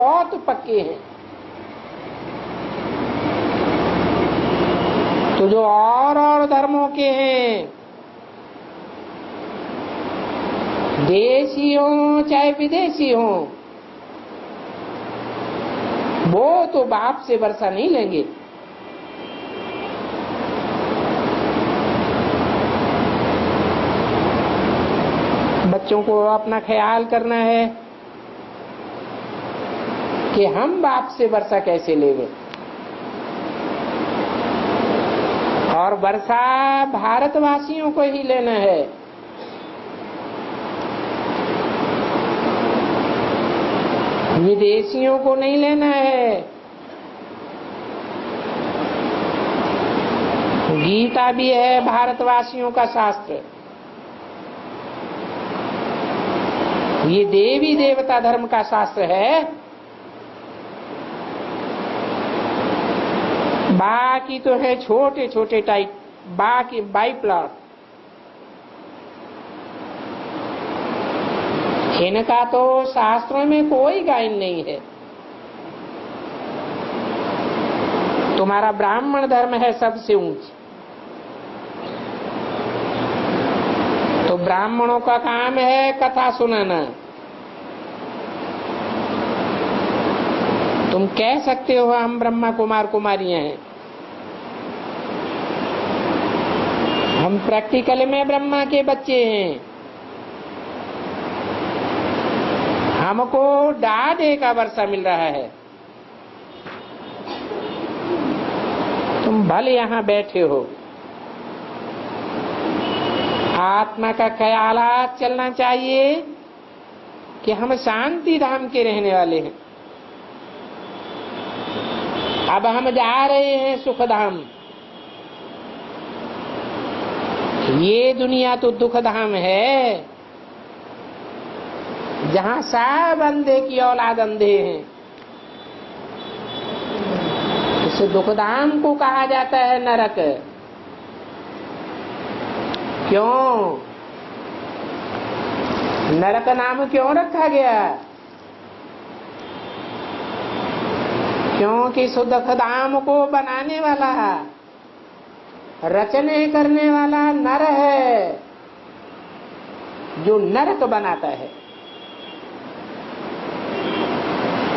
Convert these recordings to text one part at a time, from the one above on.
बहुत पक्के हैं। तो जो और धर्मों के हैं, देशी हो चाहे विदेशी हो, वो तो बाप से वर्षा नहीं लेंगे। बच्चों को अपना ख्याल करना है कि हम बाप से वर्षा कैसे लेंगे, और वर्षा भारतवासियों को ही लेना है। विदेशियों को नहीं लेना है। गीता भी है भारतवासियों का शास्त्र। ये देवी देवता धर्म का शास्त्र है। बाकी तो है छोटे छोटे टाइप, बाकी बाइप्लॉट। इनका तो शास्त्रों में कोई गायन नहीं है। तुम्हारा ब्राह्मण धर्म है सबसे ऊंच। तो ब्राह्मणों का काम है कथा सुनाना। तुम कह सकते हो हम ब्रह्मा कुमार कुमारियां हैं, हम प्रैक्टिकल में ब्रह्मा के बच्चे हैं, हमको डाढ़े का वर्षा मिल रहा है। तुम भले यहां बैठे हो, आत्मा का ख्यालात चलना चाहिए कि हम शांति धाम के रहने वाले हैं। अब हम जा रहे हैं सुख धाम। ये दुनिया तो दुख धाम है, जहां सब अंधे की औलाद अंधे हैं। इस दुखधाम को कहा जाता है नरक। क्यों नरक नाम क्यों रखा गया? क्योंकि इस दुखधाम को बनाने वाला, रचने करने वाला नर है, जो नरक बनाता है।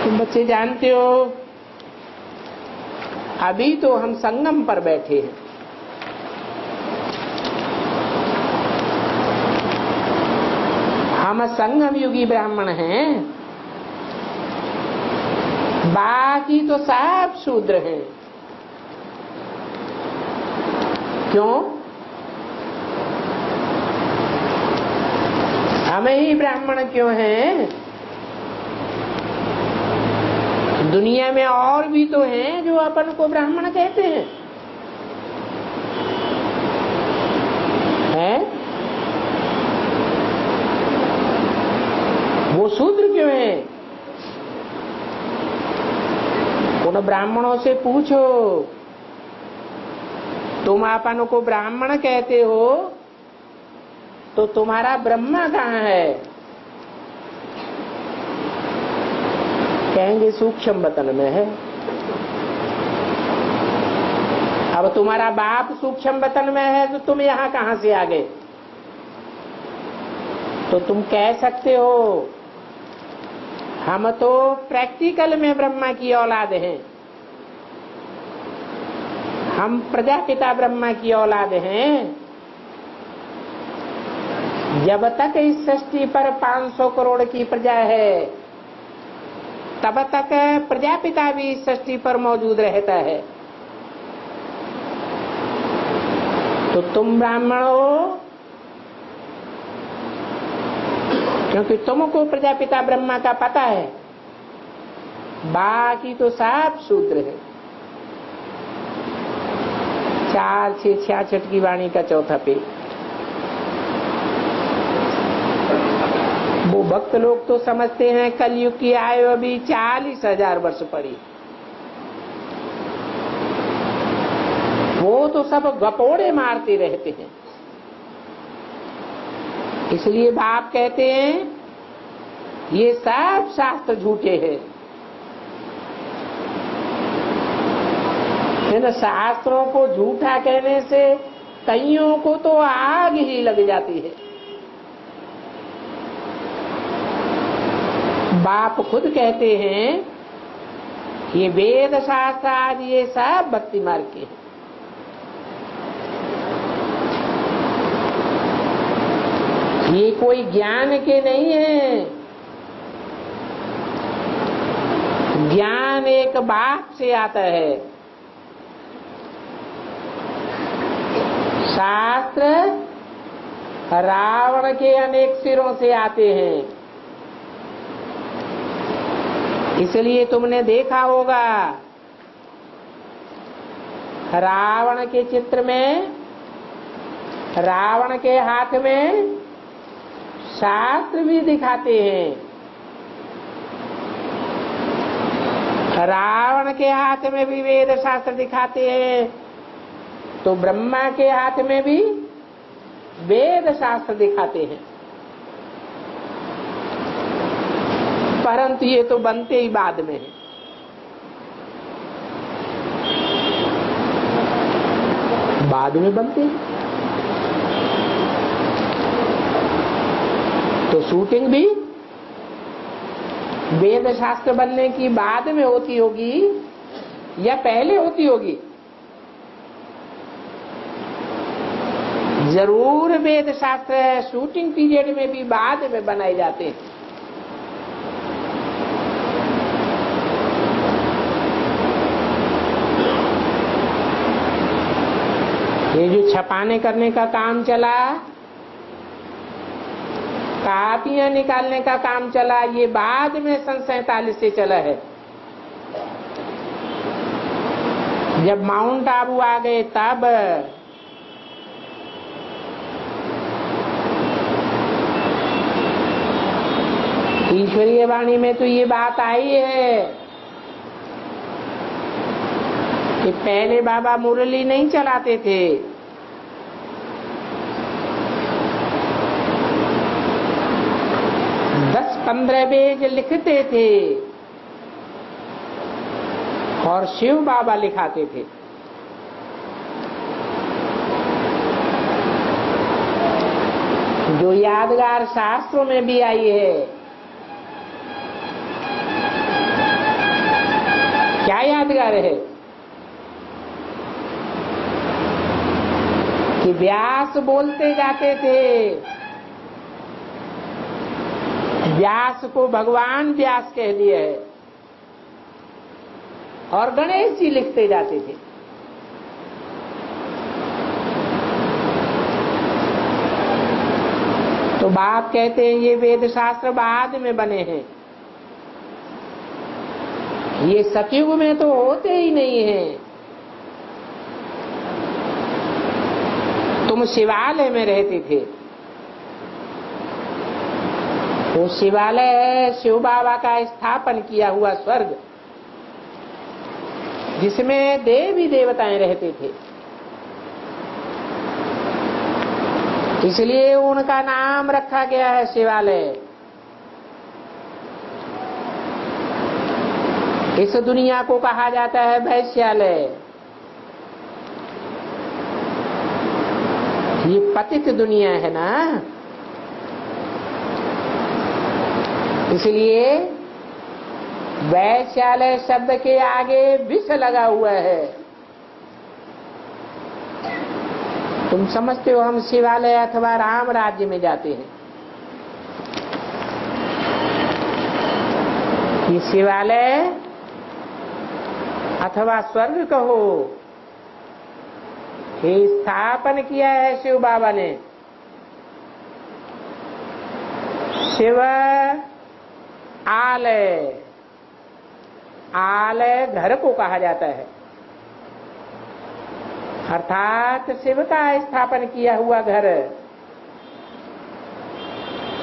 तुम बच्चे जानते हो, अभी तो हम संगम पर बैठे हैं। हम संगम युगी ब्राह्मण हैं, बाकी तो सब शूद्र हैं। क्यों? हम ही ब्राह्मण क्यों हैं? दुनिया में और भी तो हैं जो अपन को ब्राह्मण कहते हैं, हैं? वो शूद्र क्यों हैं? उन ब्राह्मणों से पूछो, तुम अपन को ब्राह्मण कहते हो तो तुम्हारा ब्रह्मा कहाँ है? कहेंगे सूक्ष्म वतन में है। अब तुम्हारा बाप सूक्ष्म वतन में है तो तुम यहां कहां से आ गए? तो तुम कह सकते हो हम तो प्रैक्टिकल में ब्रह्मा की औलाद हैं, हम प्रजापिता ब्रह्मा की औलाद हैं। जब तक इस सृष्टि पर 500 करोड़ की प्रजा है, तब तक प्रजापिता भी इस सृष्टि पर मौजूद रहता है। तो तुम ब्राह्मण हो क्योंकि तुमको प्रजापिता ब्रह्मा का पता है, बाकी तो सब शूद्र है। 4:66 की वाणी का चौथा पेज। वो भक्त लोग तो समझते हैं कलयुग की आयु अभी 40,000 वर्ष पड़ी। वो तो सब गपोड़े मारते रहते हैं। इसलिए बाप कहते हैं ये सब शास्त्र झूठे हैं। इन शास्त्रों को झूठा कहने से कईयों को तो आग ही लग जाती है। बाप खुद कहते हैं ये वेद शास्त्र आज ये सब भक्ति मार्ग के हैं। ये कोई ज्ञान के नहीं है। ज्ञान एक बाप से आता है, शास्त्र रावण के अनेक सिरों से आते हैं। इसलिए तुमने देखा होगा रावण के चित्र में रावण के हाथ में शास्त्र भी दिखाते हैं। रावण के हाथ में भी वेद शास्त्र दिखाते हैं, तो ब्रह्मा के हाथ में भी वेद शास्त्र दिखाते हैं। परंतु ये तो बनते ही बाद में है। बाद में बनते हैं। तो शूटिंग भी वेद शास्त्र बनने की बाद में होती होगी या पहले होती होगी? जरूर वेद शास्त्र शूटिंग पीरियड में भी बाद में बनाए जाते हैं। ये जो छपाने करने का काम चला, कापियां निकालने का काम चला, ये बाद में सन 47 से चला है। जब माउंट आबू आ गए तब ईश्वरीय वाणी में तो ये बात आई है कि पहले बाबा मुरली नहीं चलाते थे। दस 15 पेज लिखते थे और शिव बाबा लिखाते थे। जो यादगार शास्त्रों में भी आई है। क्या यादगार है कि व्यास बोलते जाते थे, व्यास को भगवान व्यास कह दिए है, और गणेश जी लिखते जाते थे। तो बाप कहते हैं ये वेद शास्त्र बाद में बने हैं, ये सतयुग में तो होते ही नहीं है। तुम शिवालय में रहते थे, वो शिवालय है शिव बाबा का स्थापन किया हुआ स्वर्ग, जिसमें देवी देवताएं रहते थे। इसलिए उनका नाम रखा गया है शिवालय। इस दुनिया को कहा जाता है वैश्यालय। ये पतित दुनिया है ना, इसलिए वैश्यालय शब्द के आगे विष लगा हुआ है। तुम समझते हो हम शिवालय अथवा राम राज्य में जाते हैं। ये शिवालय अथवा स्वर्ग कहो, ये स्थापन किया है शिव बाबा ने। शिव आलय, आलय घर को कहा जाता है, अर्थात शिव का स्थापन किया हुआ घर।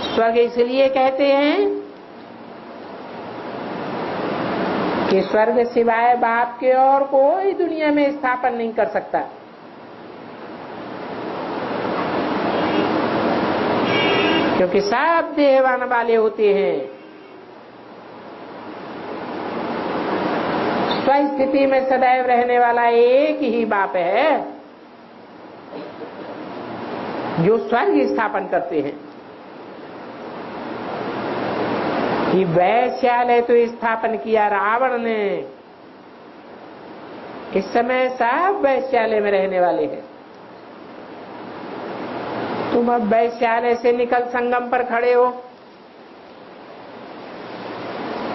स्वर्ग इसलिए कहते हैं कि स्वर्ग सिवाय बाप के और कोई दुनिया में स्थापन नहीं कर सकता। क्योंकि सब देहवान वाले होते हैं। स्वस्थिति में सदैव रहने वाला एक ही बाप है जो स्वर्ग स्थापन करते हैं। ये वैश्यालय तो स्थापन किया रावण ने, इस समय सब वैश्यालय में रहने वाले हैं। तुम अब वैश्यालय से निकल संगम पर खड़े हो।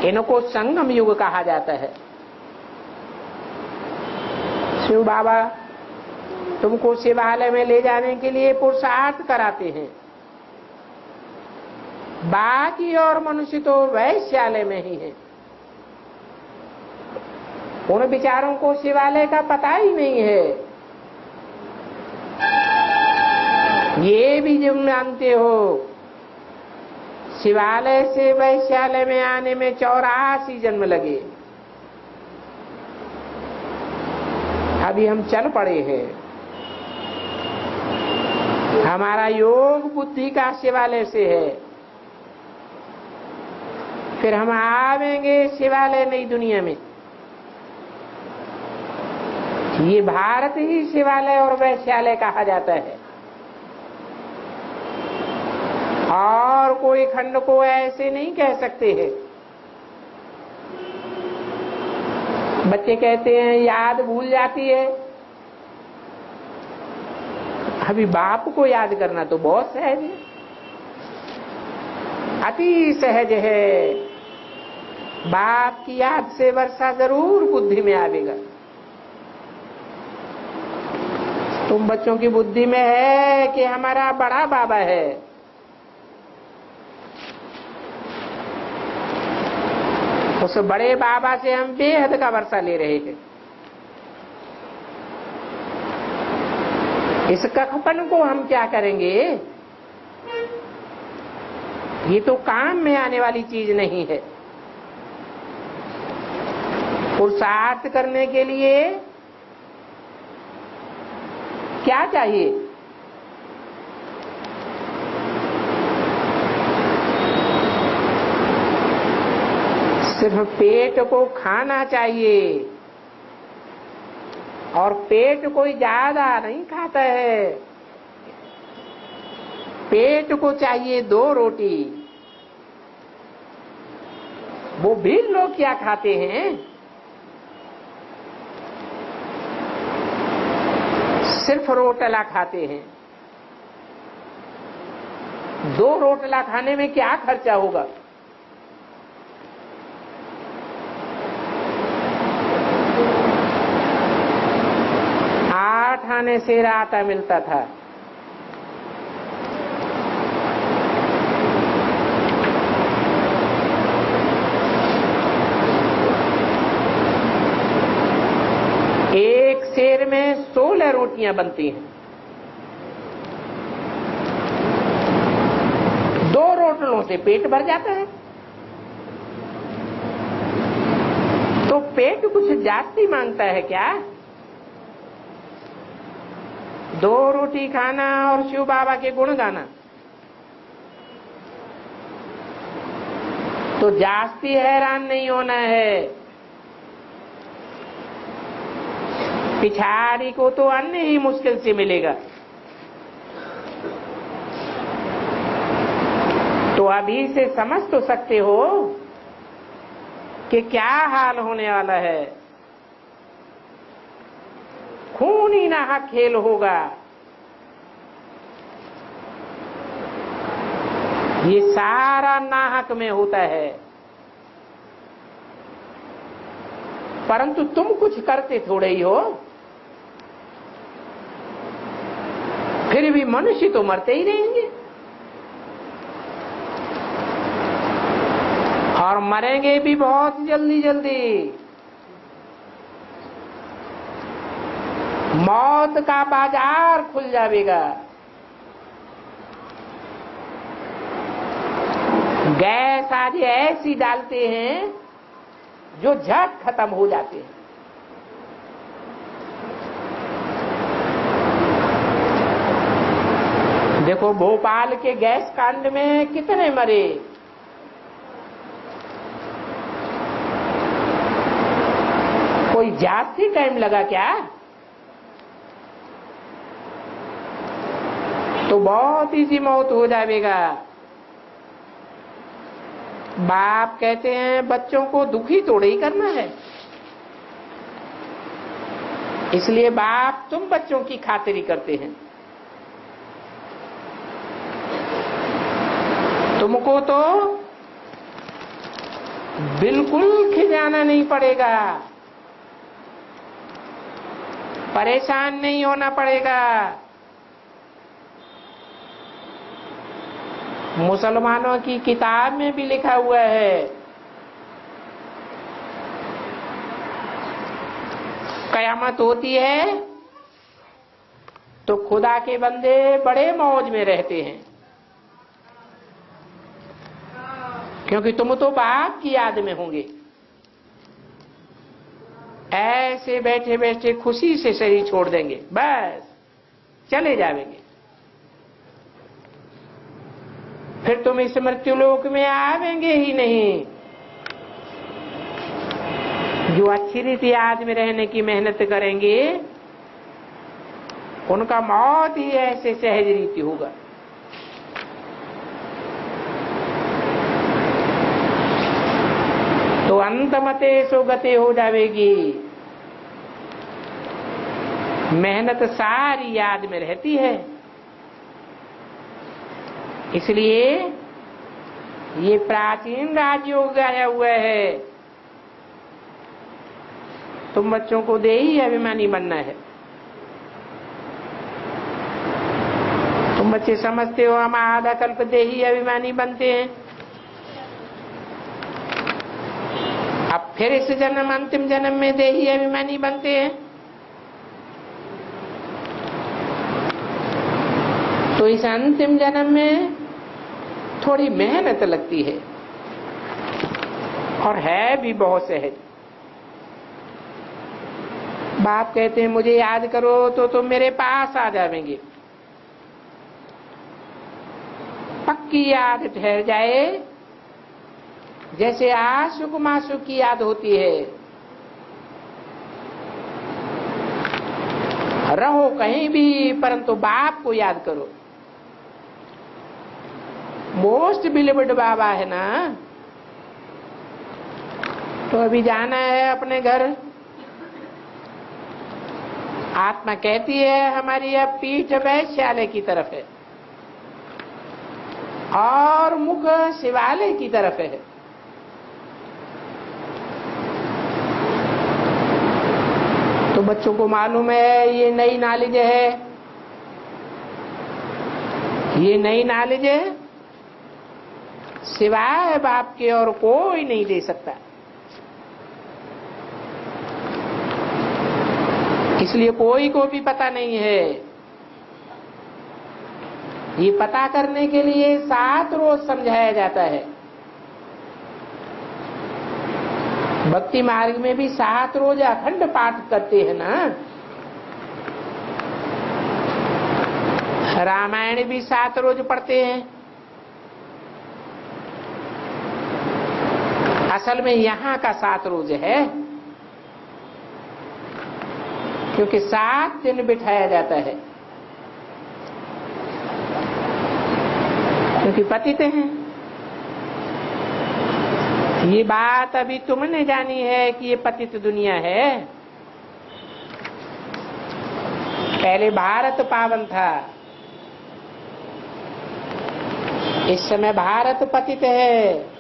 इनको संगम युग कहा जाता है। शिव बाबा तुमको शिवालय में ले जाने के लिए पुरुषार्थ कराते हैं। बाकी और मनुष्य तो वैश्यालय में ही है। उन विचारों को शिवालय का पता ही नहीं है। ये भी जब मानते हो शिवालय से वैश्यालय में आने में 84 जन्म लगे, अभी हम चल पड़े हैं। हमारा योग बुद्धि का शिवालय से है, फिर हम आवेंगे शिवालय नई दुनिया में। ये भारत ही शिवालय और वैश्यालय कहा जाता है, और कोई खंड को ऐसे नहीं कह सकते हैं। बच्चे कहते हैं याद भूल जाती है। अभी बाप को याद करना तो बहुत सहज है, अति सहज है। बाप की याद से वर्षा जरूर बुद्धि में आवेगा। तुम बच्चों की बुद्धि में है कि हमारा बड़ा बाबा है। उस बड़े बाबा से हम बेहद का वर्षा ले रहे हैं। इस कखपन को हम क्या करेंगे? ये तो काम में आने वाली चीज नहीं है। पुरुषार्थ करने के लिए क्या चाहिए? सिर्फ पेट को खाना चाहिए, और पेट कोई ज्यादा नहीं खाता है। पेट को चाहिए 2 रोटी। वो भी लोग क्या खाते हैं? सिर्फ रोटला खाते हैं। 2 रोटला खाने में क्या खर्चा होगा? आने से आता मिलता था। एक सेर में 16 रोटियां बनती हैं। 2 रोटलों से पेट भर जाता है। तो पेट कुछ जास्ती मांगता है क्या? 2 रोटी खाना और शिव बाबा के गुण गाना तो जास्ती हैरान नहीं होना है। पिछाड़ी को तो अन्न ही मुश्किल से मिलेगा। तो अभी से समझ तो सकते हो कि क्या हाल होने वाला है। खून ही नाहक खेल होगा। ये सारा नाहक में होता है, परंतु तुम कुछ करते थोड़े ही हो। फिर भी मनुष्य तो मरते ही रहेंगे, और मरेंगे भी बहुत जल्दी जल्दी। मौत का बाजार खुल जाएगा। गैस आज ऐसी डालते हैं जो झट खत्म हो जाते हैं। देखो भोपाल के गैस कांड में कितने मरे। जास्ती टाइम लगा क्या? तो बहुत इजी मौत हो जाएगा। बाप कहते हैं बच्चों को दुखी थोड़े ही करना है, इसलिए बाप तुम बच्चों की खातिरी करते हैं। तुमको तो बिल्कुल खिजाना नहीं पड़ेगा, परेशान नहीं होना पड़ेगा। मुसलमानों की किताब में भी लिखा हुआ है, कयामत होती है तो खुदा के बंदे बड़े मौज में रहते हैं, क्योंकि तुम तो बाप की याद में होंगे। ऐसे बैठे बैठे खुशी से शरीर छोड़ देंगे, बस चले जाएंगे। फिर तुम इस मृत्युलोक में आवेंगे ही नहीं। जो अच्छी रीति याद में रहने की मेहनत करेंगे उनका मौत ही ऐसे सहज रीति होगा। तो अंतमते सो गते हो जाएगी। मेहनत सारी याद में रहती है, इसलिए ये प्राचीन राजयोग गाया हुआ है, तुम बच्चों को देही अभिमानी बनना है। तुम बच्चे समझते हो हम आधा कल्प देही अभिमानी बनते हैं, अब फिर इस जन्म अंतिम जन्म में देही अभिमानी बनते हैं। तो इस अंतिम जन्म में थोड़ी मेहनत लगती है और है भी बहुत सहज। बाप कहते हैं मुझे याद करो तो तुम मेरे पास आ जाएंगे। पक्की याद ठहर जाए, जैसे आशुक माशुक की याद होती है। रहो कहीं भी परंतु बाप को याद करो। मोस्ट बिलीव्ड बाबा है ना, तो अभी जाना है अपने घर। आत्मा कहती है हमारी अब पीठ वैश्यालय की तरफ है और मुख शिवालय की तरफ है। तो बच्चों को मालूम है ये नई नॉलेज है, ये नई नॉलेज है, सिवाय बाप के और कोई नहीं दे सकता। इसलिए कोई को भी पता नहीं है। ये पता करने के लिए 7 रोज समझाया जाता है। भक्ति मार्ग में भी 7 रोज अखंड पाठ करते हैं ना। रामायण भी 7 रोज पढ़ते हैं। असल में यहाँ का 7 रोज है, क्योंकि 7 दिन बिठाया जाता है, क्योंकि पतित हैं। ये बात अभी तुमने जानी है कि ये पतित दुनिया है। पहले भारत पावन था, इस समय भारत पतित है।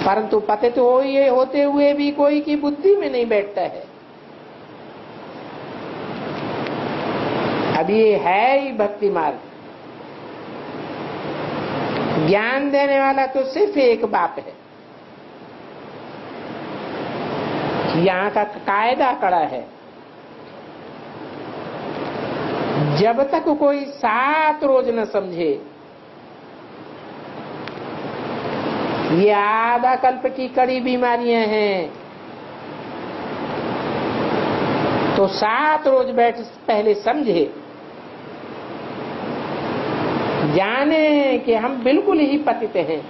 परंतु पतित होते हुए भी कोई की बुद्धि में नहीं बैठता है। अब ये है ही भक्ति मार्ग। ज्ञान देने वाला तो सिर्फ एक बाप है। यहाँ का कायदा कड़ा है, जब तक कोई 7 रोज न समझे, ये आधा कल्प की कड़ी बीमारियां हैं, तो 7 रोज बैठ पहले समझे, जाने कि हम बिल्कुल ही पतित हैं।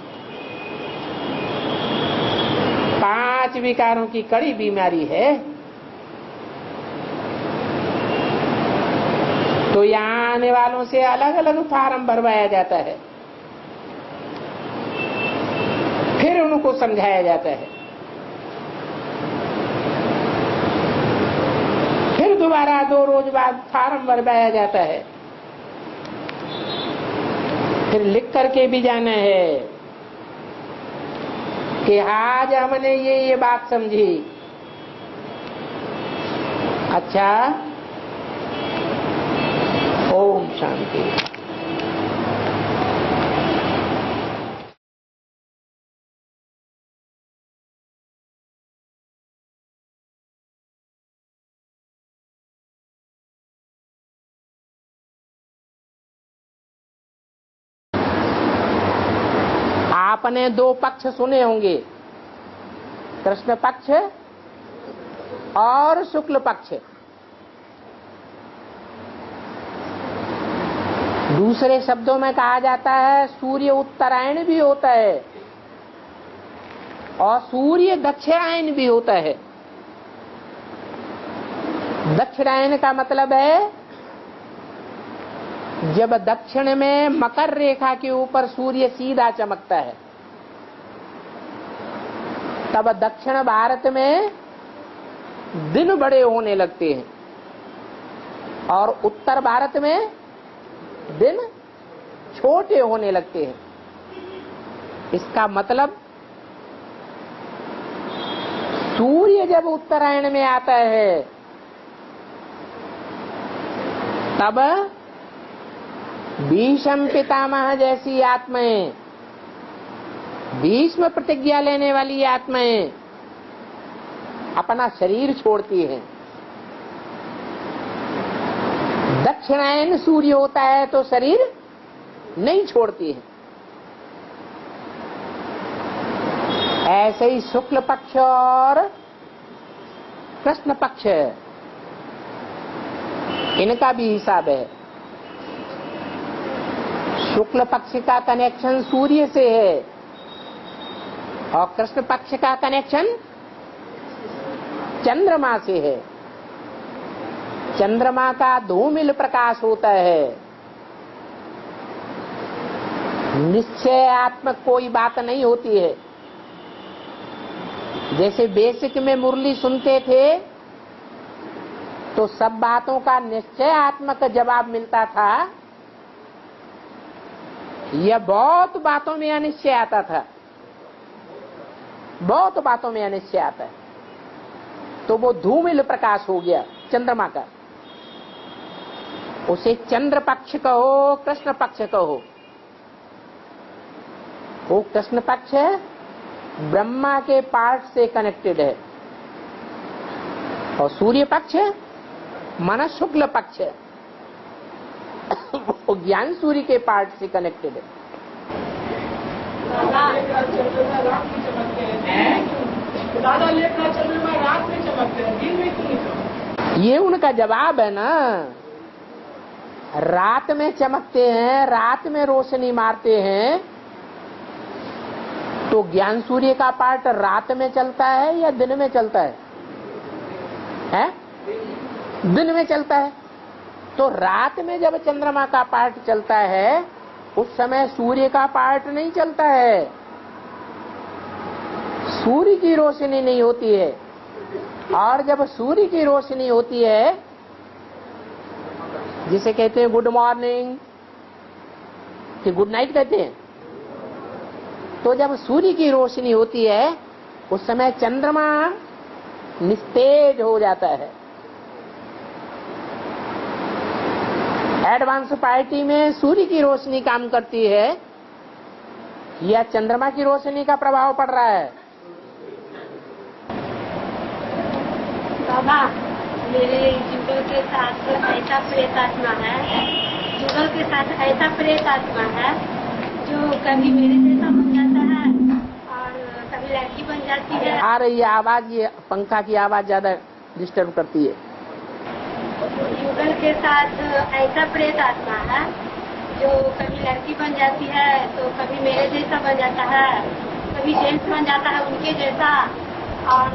5 5 विकारों की कड़ी बीमारी है, तो यहाँ आने वालों से अलग अलग फार्म भरवाया जाता है, फिर उनको समझाया जाता है, फिर दोबारा 2 रोज बाद फार्म भरवाया जाता है, फिर लिख करके भी जाना है कि आज हमने ये बात समझी। अच्छा, ओम शांति। आपने 2 पक्ष सुने होंगे, कृष्ण पक्ष और शुक्ल पक्ष। दूसरे शब्दों में कहा जाता है सूर्य उत्तरायण भी होता है और सूर्य दक्षिणायन भी होता है। दक्षिणायन का मतलब है जब दक्षिण में मकर रेखा के ऊपर सूर्य सीधा चमकता है, तब दक्षिण भारत में दिन बड़े होने लगते हैं और उत्तर भारत में दिन छोटे होने लगते हैं। इसका मतलब सूर्य जब उत्तरायण में आता है तब भीष्म पितामह जैसी आत्माएं, भीष्म प्रतिज्ञा लेने वाली आत्माएं अपना शरीर छोड़ती हैं। दक्षिणायन सूर्य होता है तो शरीर नहीं छोड़ती है। ऐसे ही शुक्ल पक्ष और कृष्ण पक्ष, इनका भी हिसाब है। शुक्ल पक्ष का कनेक्शन सूर्य से है और कृष्ण पक्ष का कनेक्शन चंद्रमा से है। चंद्रमा का धूमिल प्रकाश होता है। निश्चयात्मक कोई बात नहीं होती है। जैसे बेसिक में मुरली सुनते थे तो सब बातों का निश्चयात्मक जवाब मिलता था, यह बहुत बातों में अनिश्चय आता था, बहुत बातों में अनिश्चय आता है। तो वो धूमिल प्रकाश हो गया चंद्रमा का। उसे चंद्र पक्ष कहो, कृष्ण पक्ष कहो। वो कृष्ण पक्ष ब्रह्मा के पार्ट से कनेक्टेड है और सूर्य पक्ष मन शुक्ल पक्ष वो ज्ञान सूर्य के पार्ट से कनेक्टेड है। दादा लेखा चंद्रमा रात में चमकते हैं, दिन में क्यों नहीं चमकते? ये उनका जवाब है ना। रात में चमकते हैं, रात में रोशनी मारते हैं, तो ज्ञान सूर्य का पार्ट रात में चलता है या दिन में चलता है? दिन में चलता है। तो रात में जब चंद्रमा का पार्ट चलता है उस समय सूर्य का पार्ट नहीं चलता है, सूर्य की रोशनी नहीं होती है। और जब सूर्य की रोशनी होती है, जिसे कहते हैं गुड मॉर्निंग कि गुड नाइट कहते हैं, तो जब सूर्य की रोशनी होती है उस समय चंद्रमा निस्तेज हो जाता है। एडवांस पार्टी में सूर्य की रोशनी काम करती है या चंद्रमा की रोशनी का प्रभाव पड़ रहा है? बाबा, मेरे जुगल के साथ ऐसा प्रेत आत्मा है, जुगल के साथ ऐसा प्रेत आत्मा है जो कभी मेरे जैसा बन जाता है और कभी लड़की बन जाती है। आ रही है आवाज, ये पंखा की आवाज ज्यादा डिस्टर्ब करती है। जुगल के साथ ऐसा प्रेत आत्मा है जो कभी लड़की बन जाती है तो कभी मेरे जैसा बन जाता है, कभी जेंट्स बन जाता है उनके जैसा, और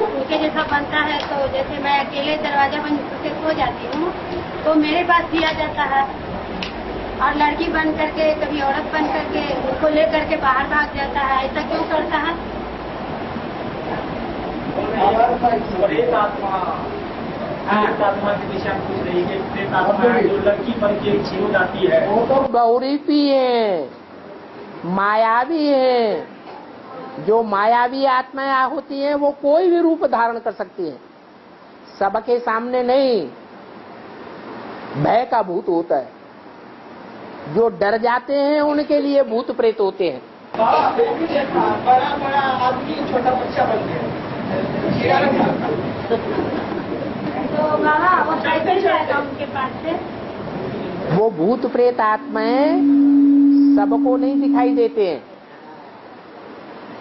उनके जैसा बनता है तो जैसे मैं अकेले दरवाजा बंद करके सो जाती हूँ तो मेरे पास भी आ जाता है, और लड़की बन करके कभी औरत बन करके उनको ले करके बाहर भाग जाता है। ऐसा क्यों करता है? प्रेत आत्मा के विषय में पूछ रही है। प्रेत आत्मा जो लड़की बन के छीन जाती है, वो तो बहुरूपी है, मायावी है। जो मायावी आत्माएं होती हैं वो कोई भी रूप धारण कर सकती हैं, सबके सामने नहीं। भय का भूत होता है, जो डर जाते हैं उनके लिए भूत प्रेत होते हैं। बड़ा बड़ा आदमी छोटा बच्चा बन गया। तो बाबा वो कैसे जाएगा उनके पास से? वो भूत प्रेत आत्माएं सबको नहीं दिखाई देते हैं।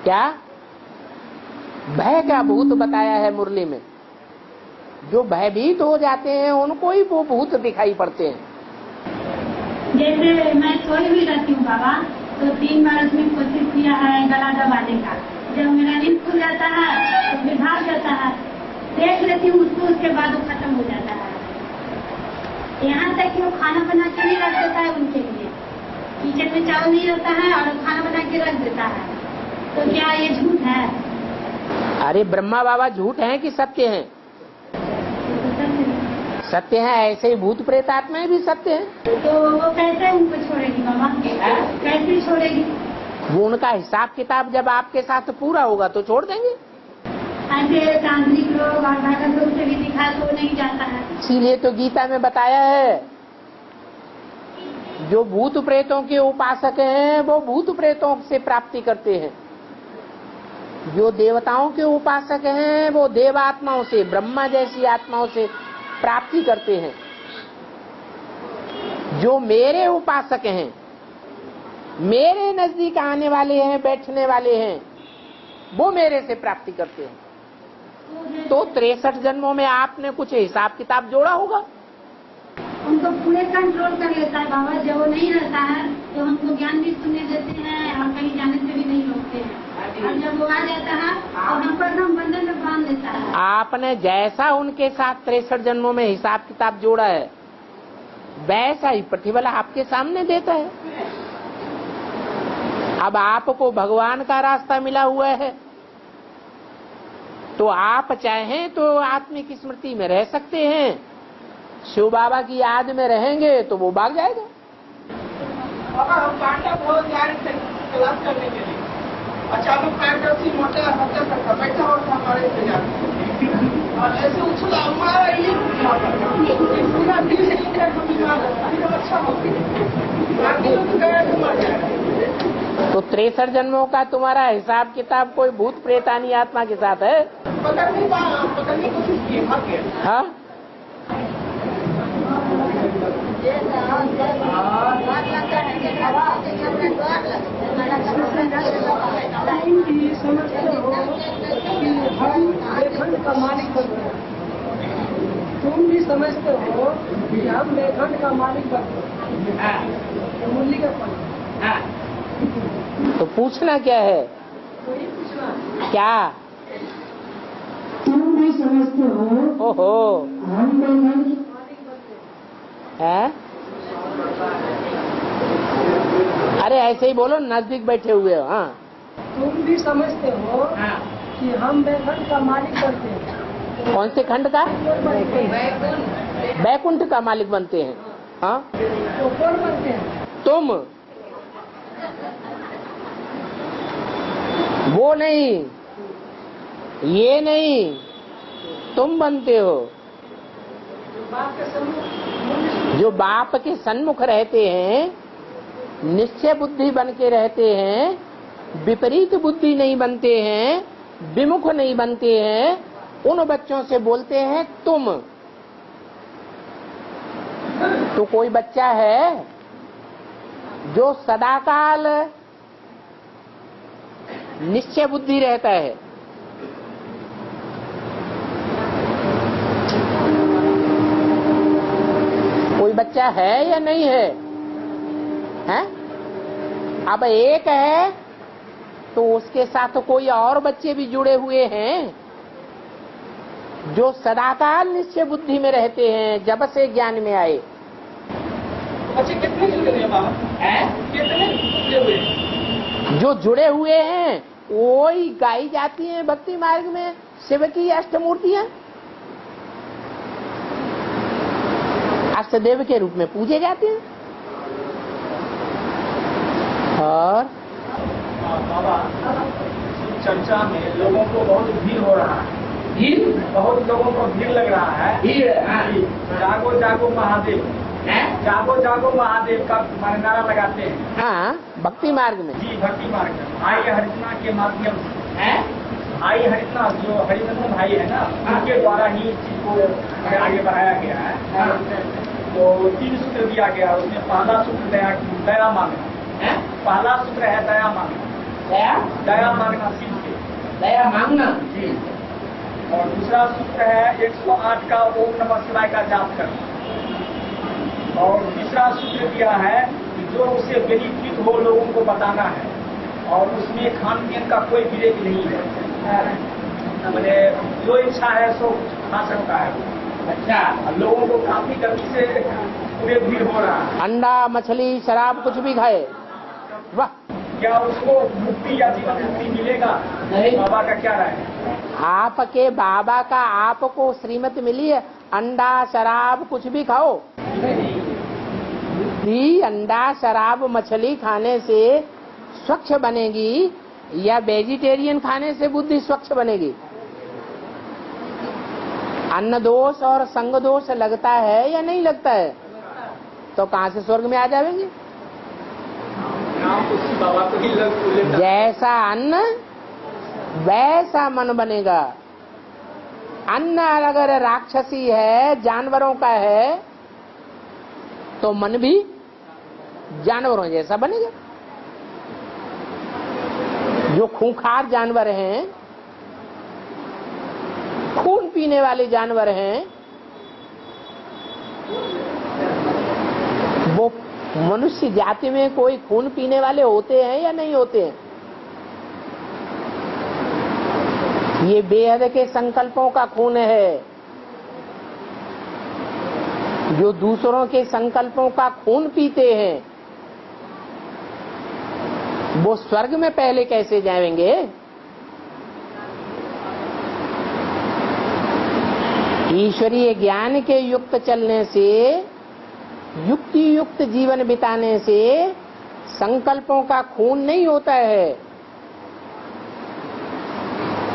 क्या भय का भूत बताया है मुरली में? जो भयभीत हो जाते हैं उनको ही वो भूत दिखाई पड़ते हैं। जैसे मैं सोई भी रहती हूँ बाबा, तो 3 बार उसमें कोशिश किया है गला दबाने का। जब मेरा नींद खुल जाता है तो फिर भाग जाता है, देख लेती हूँ उसको, उसके बाद वो खत्म हो जाता है। यहाँ तक कि वो खाना बना के नहीं रख देता है उनके लिए, किचन में चावल नहीं रहता है और खाना बना के रख देता है। तो क्या ये झूठ है? अरे ब्रह्मा बाबा झूठ हैं कि सत्य हैं? सत्य है। ऐसे ही भूत प्रेत आत्माएं भी सत्य हैं। तो वो कैसे उनको छोड़ेगी बाबा? कैसे छोड़ेगी? वो उनका हिसाब किताब जब आपके साथ पूरा होगा तो छोड़ देंगे। ऐसे तांत्रिक लोग और भगत लोग से भी दिखा तो नहीं जाता है। इसीलिए तो गीता में बताया है, जो भूत प्रेतों के उपासक हैं वो भूत प्रेतों से प्राप्ति करते हैं। जो देवताओं के उपासक हैं वो देवात्माओं से, ब्रह्मा जैसी आत्माओं से प्राप्ति करते हैं। जो मेरे उपासक हैं, मेरे नजदीक आने वाले हैं, बैठने वाले हैं, वो मेरे से प्राप्ति करते हैं। तो 63 जन्मों में आपने कुछ हिसाब किताब जोड़ा होगा। उनको पूरे कंट्रोल कर लेता है बाबा। जब वो नहीं रहता है तो हमको ज्ञान भी सुनने देते हैं और कहीं जाने से भी नहीं रोकते हैं, और जब वो आ जाता है तो हम पर हम बंधन में बांध देता है। आपने जैसा उनके साथ 63 जन्मों में हिसाब किताब जोड़ा है वैसा ही प्रतिफल आपके सामने देता है। अब आपको भगवान का रास्ता मिला हुआ है तो आप चाहें तो आत्मिक स्मृति में रह सकते हैं। शिव बाबा की याद में रहेंगे तो वो भाग जाएगा। हम पांडा बहुत यार क्लास करने के लिए अचानक पैर जैसी मोटा हफ्ता करता बैठा और हमारे और ऐसे उछला हमारा ये पूरा दिल से अच्छा हो तो 63 जन्मों का तुम्हारा हिसाब किताब कोई भूत प्रेतानी आत्मा के साथ है? पकड़ने की कोशिश की, भाग गया। हाँ, बेखंड का मालिक बनते हैं। तुम भी समझते हो कि हम बेखंड का मालिक बनते हैं। मुरली का पल तो पूछना क्या है? वही पूछना क्या? तुम भी समझते हो ओहो, हम बेखंड के मालिक बनते हैं। है? अरे ऐसे ही बोलो, नजदीक बैठे हुए हो। हाँ, तुम भी समझते हो कि हम बेखंड का मालिक बनते हैं। कौन से खंड का? बैकुंठ का मालिक बनते हैं। हाँ, तो कौन बनते हैं? तुम, वो नहीं, ये नहीं, तुम बनते हो। बाप के सम्मुख जो बाप के सन्मुख रहते हैं, निश्चय बुद्धि बन के रहते हैं, विपरीत बुद्धि नहीं बनते हैं, विमुख नहीं बनते हैं, उन बच्चों से बोलते हैं तुम। तो कोई बच्चा है जो सदाकाल निश्चय बुद्धि रहता है, कोई बच्चा है या नहीं है? हैं? अब एक है तो उसके साथ तो कोई और बच्चे भी जुड़े हुए हैं जो सदाकाल निश्चय बुद्धि में रहते हैं, जब से ज्ञान में आए। बच्चे कितने जुड़े हैं बाबा? कितने जुड़े हुए हैं? जो जुड़े हुए हैं वो ही गाई जाती हैं भक्ति मार्ग में शिव की अष्टमूर्तियां, अष्टदेव के रूप में पूजे जाते हैं। और बाबा चर्चा में लोगों को बहुत भीड़ हो रहा है, बहुत लोगों को भीड़ लग रहा है। जागो जागो महादेव, जागो जागो महादेव का नारा लगाते हैं। हाँ, भक्ति मार्ग में। जी, भक्ति मार्ग में भाई हरितना के माध्यम से, भाई हरितना जो हरिनंदन भाई है ना, उनके द्वारा ही इस चीज को आगे बढ़ाया गया है। तो 3 सूत्र दिया गया, उसमें पहला सूत्र दया मांगना। पहला सूत्र है दया मांगना, दया मांगना शिव से, दया मांगना जी। और दूसरा सूत्र है 108 का ओम नमः शिवाय का जाप करना। और तीसरा सूत्र दिया है कि जो उसे बेनिफिट हो लोगों को बताना है, और उसमें खान पीन का कोई विवेक नहीं है। मैंने जो इच्छा है सो खा सकता है। अच्छा, लोगों को काफी गर्मी से पूरे भीड़ हो रहा है। अंडा मछली शराब कुछ भी खाए, वाह, क्या उसको मुक्ति या जीवन मुक्ति मिलेगा? नहीं। बाबा का क्या राय है? आपके बाबा का आपको श्रीमत मिली है अंडा शराब कुछ भी खाओ? भी अंडा शराब मछली खाने से स्वच्छ बनेगी या वेजिटेरियन खाने से बुद्धि स्वच्छ बनेगी? अन्न दोष और संग दोष लगता है या नहीं लगता है? तो कहाँ से स्वर्ग में आ जाएंगे? बाबा को ही जैसा अन्न वैसा मन बनेगा। अन्न अगर राक्षसी है, जानवरों का है, तो मन भी जानवरों जैसा बनेगा। जो खूंखार जानवर हैं, खून पीने वाले जानवर हैं, वो मनुष्य जाति में कोई खून पीने वाले होते हैं या नहीं होते हैं? ये बेहद के संकल्पों का खून है। जो दूसरों के संकल्पों का खून पीते हैं वो स्वर्ग में पहले कैसे जाएंगे? ईश्वरीय ज्ञान के युक्त चलने से, युक्ति युक्त जीवन बिताने से संकल्पों का खून नहीं होता है।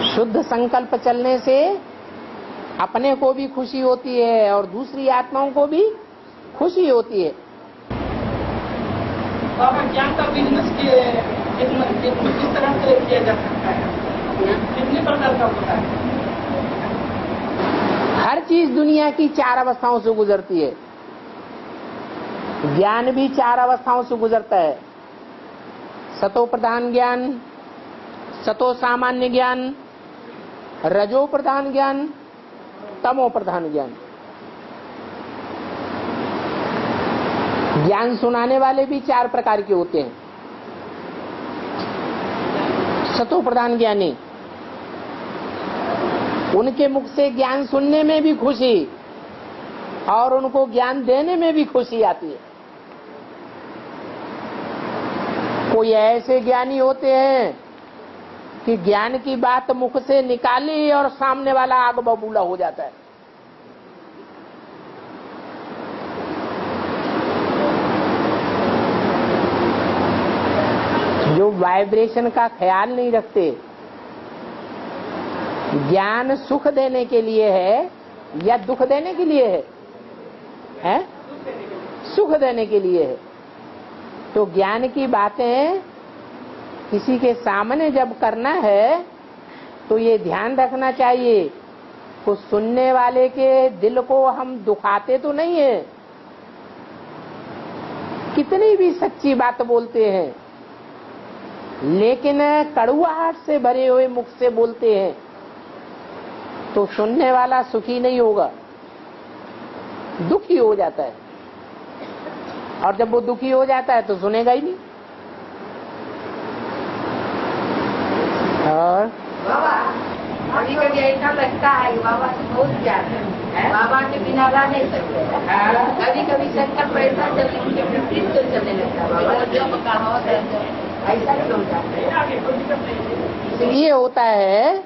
शुद्ध संकल्प चलने से अपने को भी खुशी होती है और दूसरी आत्माओं को भी खुशी होती है। बाबा ज्ञान का बिजनेस किस तरह से किया जा सकता है? कितने प्रकार का होता है? हर चीज दुनिया की 4 अवस्थाओं से गुजरती है। ज्ञान भी 4 अवस्थाओं से गुजरता है। सतो प्रधान ज्ञान, सतो सामान्य ज्ञान, रजो प्रधान ज्ञान, तमो प्रधान ज्ञान। ज्ञान सुनाने वाले भी 4 प्रकार के होते हैं। सतो प्रधान ज्ञानी, उनके मुख से ज्ञान सुनने में भी खुशी और उनको ज्ञान देने में भी खुशी आती है। कोई ऐसे ज्ञानी होते हैं कि ज्ञान की बात मुख से निकाली और सामने वाला आग बबूला हो जाता है। जो वाइब्रेशन का ख्याल नहीं रखते, ज्ञान सुख देने के लिए है या दुख देने के लिए है? सुख देने के लिए है। तो ज्ञान की बातें किसी के सामने जब करना है तो ये ध्यान रखना चाहिए कि सुनने वाले के दिल को हम दुखाते तो नहीं है। कितनी भी सच्ची बात बोलते हैं लेकिन कड़ुआहट से भरे हुए मुख से बोलते हैं तो सुनने वाला सुखी नहीं होगा, दुखी हो जाता है। और जब वो दुखी हो जाता है तो सुनेगा ही नहीं। और बाबा कभी कभी ऐसा लगता है कि बाबा तो बहुत ज्यादा है, बाबा के बिना रह नहीं सकते। कभी कभी संकल्प ऐसा चलने उनके प्रति तो चलने लगता है बाबा जब कहा ऐसा क्यों जाते हैं? ये होता है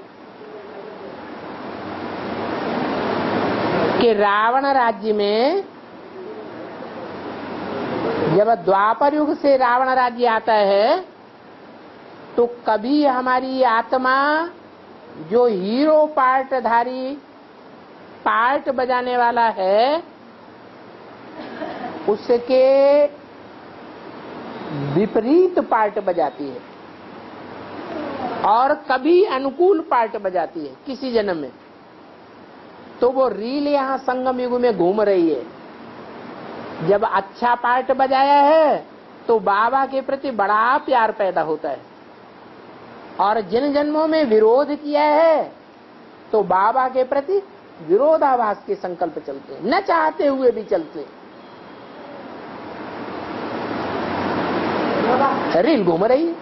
कि रावण राज्य में जब द्वापर युग से रावण राज्य आता है तो कभी हमारी आत्मा जो हीरो पार्टधारी पार्ट बजाने वाला है उसके विपरीत पार्ट बजाती है और कभी अनुकूल पार्ट बजाती है किसी जन्म में। तो वो रील यहाँ संगम युग में घूम रही है। जब अच्छा पार्ट बजाया है तो बाबा के प्रति बड़ा प्यार पैदा होता है और जिन जन्मों में विरोध किया है तो बाबा के प्रति विरोधाभास के संकल्प चलते हैं, न चाहते हुए भी चलते हैं। रील घूम रही है।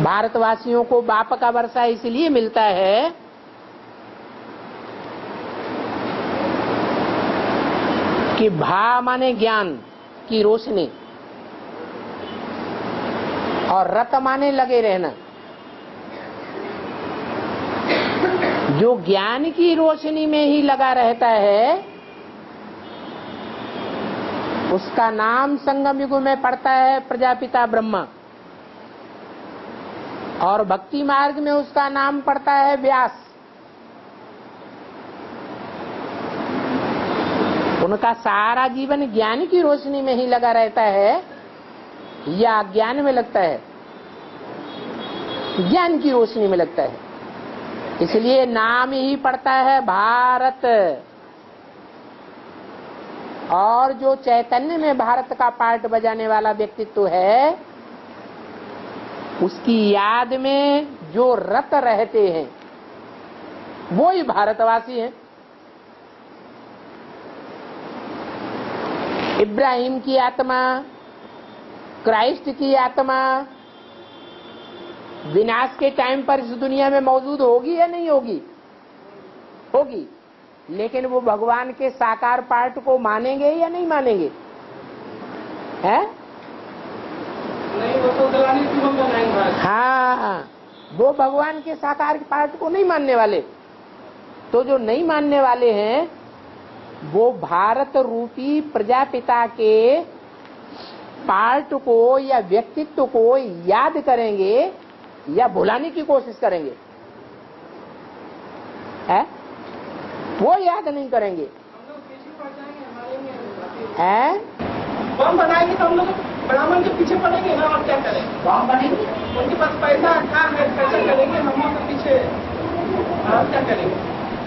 भारतवासियों को बाप का वर्षा इसलिए मिलता है कि भा माने ज्ञान की रोशनी और रत माने लगे रहना। जो ज्ञान की रोशनी में ही लगा रहता है उसका नाम संगम युग में पड़ता है प्रजापिता ब्रह्मा और भक्ति मार्ग में उसका नाम पड़ता है व्यास। उनका सारा जीवन ज्ञान की रोशनी में ही लगा रहता है या अज्ञान में लगता है? ज्ञान की रोशनी में लगता है, इसलिए नाम ही पड़ता है भारत। और जो चैतन्य में भारत का पार्ट बजाने वाला व्यक्तित्व है उसकी याद में जो रत रहते हैं वो ही भारतवासी हैं। इब्राहिम की आत्मा, क्राइस्ट की आत्मा विनाश के टाइम पर इस दुनिया में मौजूद होगी या नहीं होगी? होगी, लेकिन वो भगवान के साकार पार्ट को मानेंगे या नहीं मानेंगे? हैं? नहीं, वो तो गलाने की हम बनाएंगे। हाँ, वो भगवान के साकार पार्ट को नहीं मानने वाले। तो जो नहीं मानने वाले हैं वो भारत रूपी प्रजापिता के पार्ट को या व्यक्तित्व को याद करेंगे या भुलाने की कोशिश करेंगे। है? वो याद नहीं करेंगे। हम लोग पीछे पड़ जाएंगे, हमारे में हैं? बम बनाएंगे तो हम लोग ब्राह्मण के पीछे पड़ेंगे ना, और क्या करें? बम बनेंगे, उनके पास पैसा था है, पैसा करेंगे, हम लोग के पीछे और क्या करेंगे?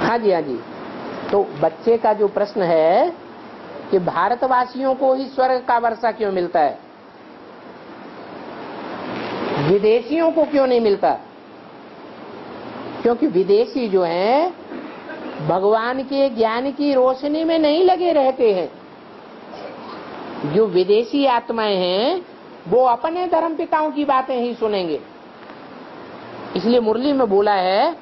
हाँ जी, हाँ जी। तो बच्चे का जो प्रश्न है कि भारतवासियों को ही स्वर्ग का वर्षा क्यों मिलता है, विदेशियों को क्यों नहीं मिलता? क्योंकि विदेशी जो हैं भगवान के ज्ञान की रोशनी में नहीं लगे रहते हैं। जो विदेशी आत्माएं हैं वो अपने धर्म पिताओं की बातें ही सुनेंगे। इसलिए मुरली में बोला है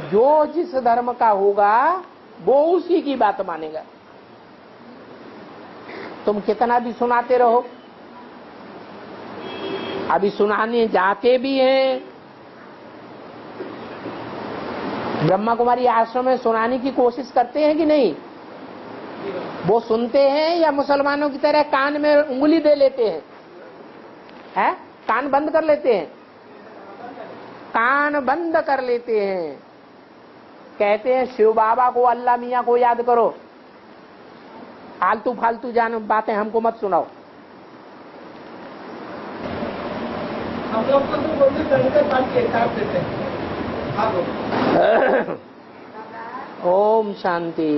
जो जिस धर्म का होगा वो उसी की बात मानेगा। तुम कितना भी सुनाते रहो, अभी सुनाने जाते भी हैं, ब्रह्मा कुमारी आश्रम में सुनाने की कोशिश करते हैं कि नहीं? वो सुनते हैं या मुसलमानों की तरह कान में उंगली दे लेते हैं? है? कान बंद कर लेते हैं, कान बंद कर लेते हैं। कहते हैं शिव बाबा को, अल्लाह मियाँ को याद करो, आलतू फालतू जान बातें हमको मत सुनाओ। हम लोग तो बोलते संगत पाठ के हिसाब देते हैं। ओम शांति।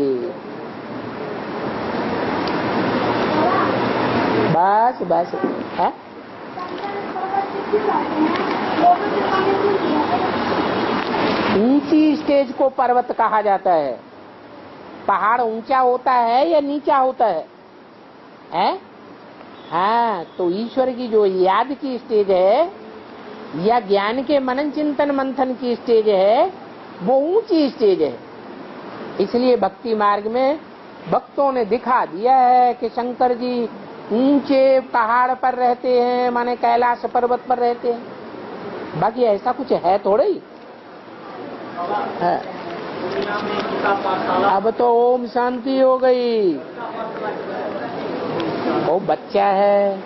बस बस है। ऊंची स्टेज को पर्वत कहा जाता है। पहाड़ ऊंचा होता है या नीचा होता है? हाँ, तो ईश्वर की जो याद की स्टेज है या ज्ञान के मनन चिंतन मंथन की स्टेज है, वो ऊंची स्टेज है। इसलिए भक्ति मार्ग में भक्तों ने दिखा दिया है कि शंकर जी ऊंचे पहाड़ पर रहते हैं, माने कैलाश पर्वत पर रहते हैं। बाकी ऐसा कुछ है थोड़ा ही है। अब तो ओम शांति हो गई। वो बच्चा है,